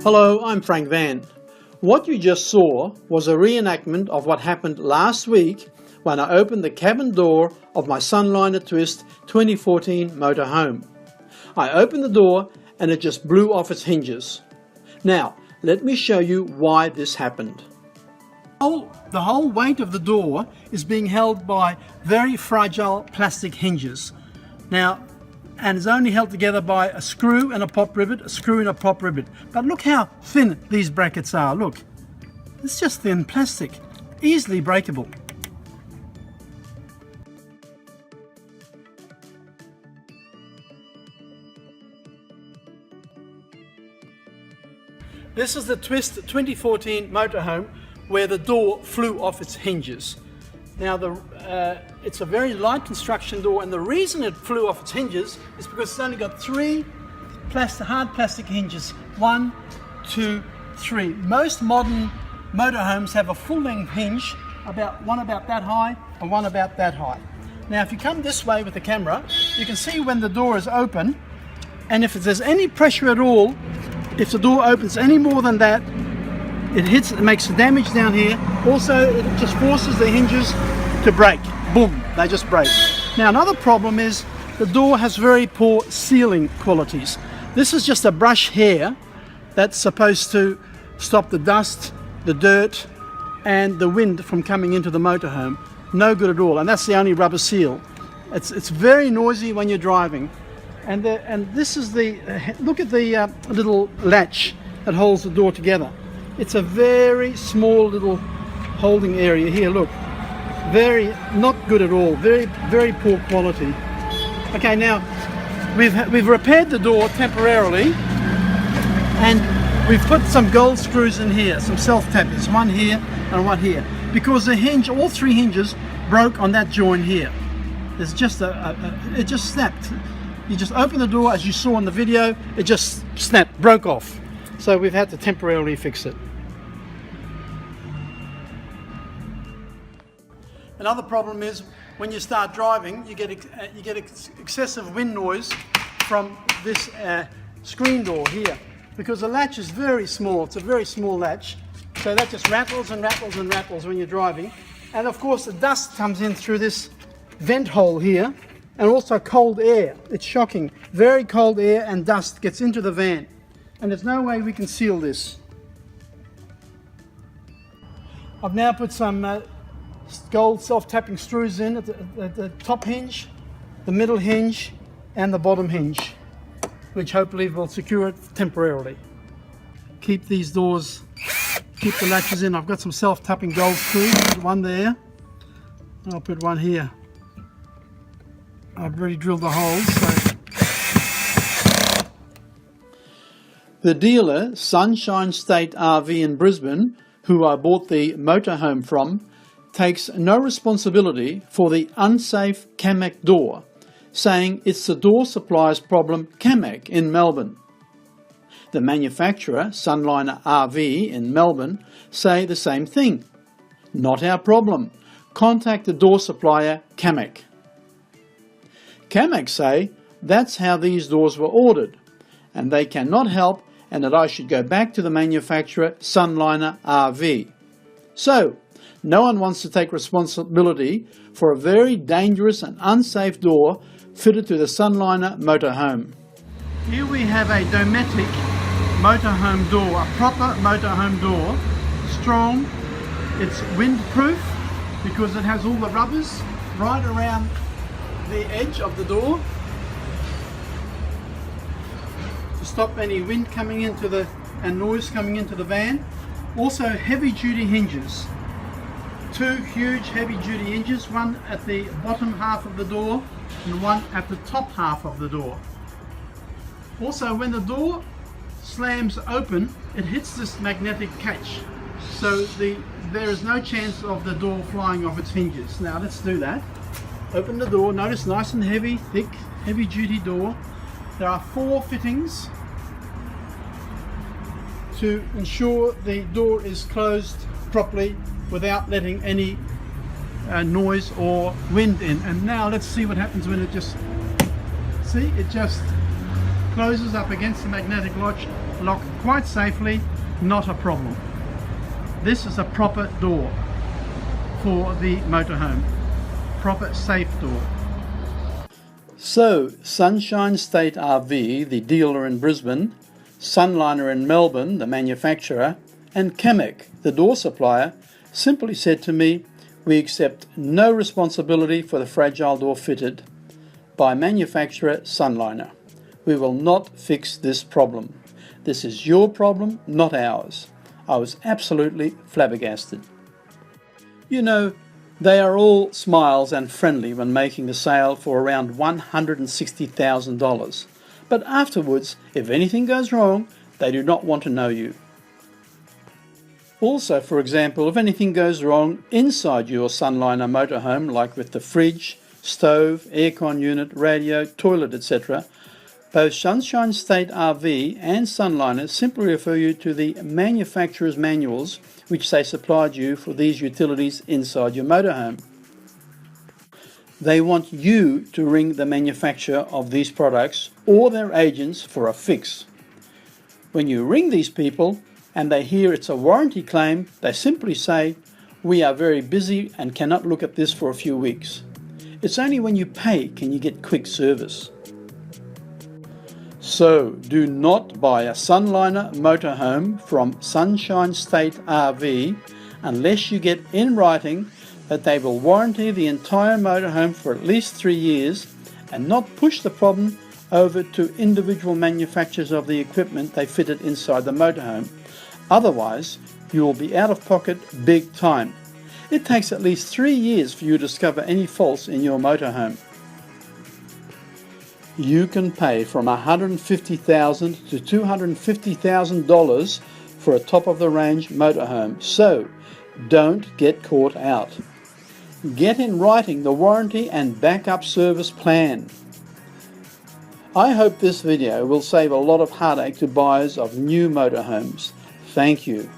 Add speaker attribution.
Speaker 1: Hello, I'm Frank Van. What you just saw was a reenactment of what happened last week when I opened the cabin door of my Sunliner Twist 2014 motorhome. I opened the door and it just blew off its hinges. Now, let me show you why this happened. The whole weight of the door is being held by very fragile plastic hinges. Now, and is only held together by a screw and a pop rivet, a screw and a pop rivet. But look how thin these brackets are, look. It's just thin plastic, easily breakable. This is the Twist 2014 motorhome where the door flew off its hinges. Now it's a very light construction door, and the reason it flew off its hinges is because it's only got three hard plastic hinges. 1, 2, 3. Most modern motorhomes have a full-length hinge, one about that high and one about that high. Now if you come this way with the camera, you can see when the door is open, and if there's any pressure at all, if the door opens any more than that, it makes damage down here. Also, it just forces the hinges to break. Boom, they just break. Now another problem is the door has very poor sealing qualities. This is just a brush hair that's supposed to stop the dust, the dirt and the wind from coming into the motorhome. No good at all, and that's the only rubber seal. It's very noisy when you're driving. And this is look at the little latch that holds the door together. It's a very small little holding area here, look. Very not good at all, very poor quality. Okay, now we've repaired the door temporarily, and we've put some gold screws in here, some self-tappers, one here and one here, because the hinge, all three hinges broke on that joint here. There's just it just snapped. You just open the door, as you saw in the video, it just snapped, broke off. So we've had to temporarily fix it. Another problem is when you start driving, you get excessive wind noise from this screen door here, because the latch is very small. It's a very small latch, so that just rattles and rattles and rattles when you're driving. And of course the dust comes in through this vent hole here, and also cold air. It's shocking. Very cold air and dust gets into the van, and there's no way we can seal this. I've now put some gold self-tapping screws in at the top hinge, the middle hinge and the bottom hinge, which hopefully will secure it temporarily. Keep these doors, keep the latches in. I've got some self-tapping gold screws, one there, I'll put one here. I've already drilled the holes. So. The dealer, Sunshine State RV in Brisbane, who I bought the motorhome from, takes no responsibility for the unsafe Camec door, saying it's the door supplier's problem, Camec in Melbourne. The manufacturer, Sunliner RV in Melbourne, say the same thing. Not our problem. Contact the door supplier, Camec. Camec say that's how these doors were ordered, and they cannot help, and that I should go back to the manufacturer, Sunliner RV. So, no one wants to take responsibility for a very dangerous and unsafe door fitted to the Sunliner motorhome. Here we have a Dometic motorhome door, a proper motorhome door, strong, it's windproof because it has all the rubbers right around the edge of the door to stop any wind coming into and noise coming into the van. Also heavy duty hinges, two huge heavy duty hinges, one at the bottom half of the door and one at the top half of the door. Also when the door slams open, it hits this magnetic catch, so there is no chance of the door flying off its hinges. Now let's do that. Open the door, notice nice and heavy, thick, heavy duty door. There are 4 fittings to ensure the door is closed properly without letting any noise or wind in. And now let's see what happens when it just closes up against the magnetic lock quite safely, not a problem. This is a proper door for the motorhome, proper safe door. So, Sunshine State RV, the dealer in Brisbane, Sunliner in Melbourne, the manufacturer, and Camec, the door supplier, simply said to me, we accept no responsibility for the fragile door fitted by manufacturer Sunliner. We will not fix this problem. This is your problem, not ours. I was absolutely flabbergasted. You know, they are all smiles and friendly when making a sale for around $160,000. But afterwards, if anything goes wrong, they do not want to know you. Also, for example, if anything goes wrong inside your Sunliner motorhome, like with the fridge, stove, aircon unit, radio, toilet, etc., both Sunshine State RV and Sunliner simply refer you to the manufacturer's manuals which they supplied you for these utilities inside your motorhome. They want you to ring the manufacturer of these products or their agents for a fix. When you ring these people and they hear it's a warranty claim, they simply say, "We are very busy and cannot look at this for a few weeks." It's only when you pay can you get quick service. So, do not buy a Sunliner motorhome from Sunshine State RV unless you get in writing that they will warranty the entire motorhome for at least 3 years and not push the problem over to individual manufacturers of the equipment they fitted inside the motorhome. Otherwise, you will be out of pocket big time. It takes at least 3 years for you to discover any faults in your motorhome. You can pay from $150,000 to $250,000 for a top-of-the-range motorhome, so don't get caught out. Get in writing the warranty and backup service plan. I hope this video will save a lot of heartache to buyers of new motorhomes. Thank you.